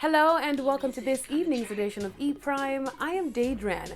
Hello and welcome to this evening's edition of E Prime. I am Daedran.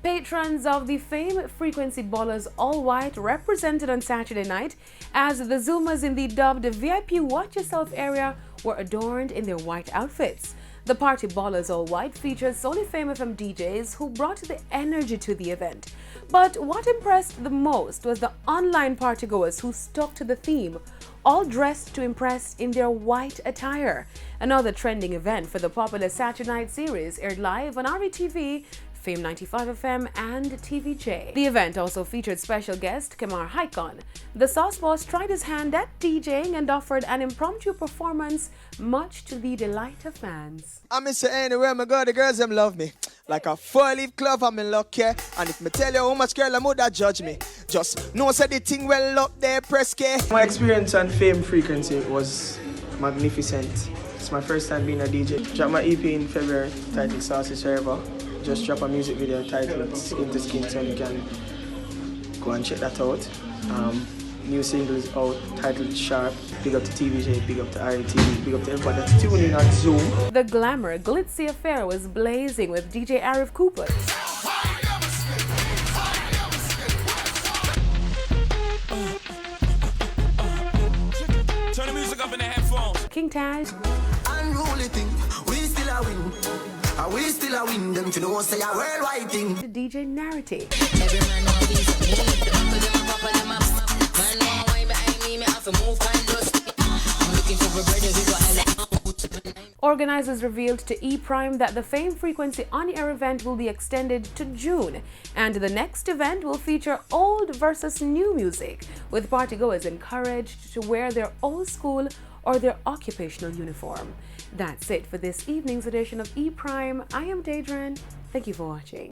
Patrons of the Fame Frequency Ballers All White represented on Saturday night as the Zoomers in the dubbed VIP Watch Yourself area were adorned in their white outfits. The party Ballers All White featured solely Fame FM DJs who brought the energy to the event. But what impressed the most was the online partygoers who stuck to the theme, all dressed to impress in their white attire. Another trending event for the popular Saturday night series aired live on RETV, Fame 95 FM and TVJ. The event also featured special guest Kamar Haikon. The Sauce Boss tried his hand at DJing and offered an impromptu performance, much to the delight of fans. I miss it anywhere I go, the girls them love me. Like a four-leaf glove, I'm in luck, yeah. And if me tell you how much girl, I'm that judge me. Just know say the thing well up there, press K. My experience on Fame Frequency was magnificent. It's my first time being a DJ. Dropped my EP in February, titled Saucy Forever. Just drop a music video titled Skin to Skin, so you can go and check that out. New single is out, titled Sharp. Big up to TVJ, big up to RETV, big up to everybody that's tuning in on Zoom. The glamour glitzy affair was blazing with DJ Arif Cooper, Turn the music up in the headphones. King Taj, Unruly thing, we still a win. We still a win, them to know say a worldwide thing. DJ Narrative. Every man know these man know why behind me have to move kind of. I'm looking for brothers who got Organizers revealed to E Prime that the Fame Frequency on-air event will be extended to June, and the next event will feature old versus new music, with partygoers encouraged to wear their old school or their occupational uniform. That's it for this evening's edition of E Prime. I am Daedran. Thank you for watching.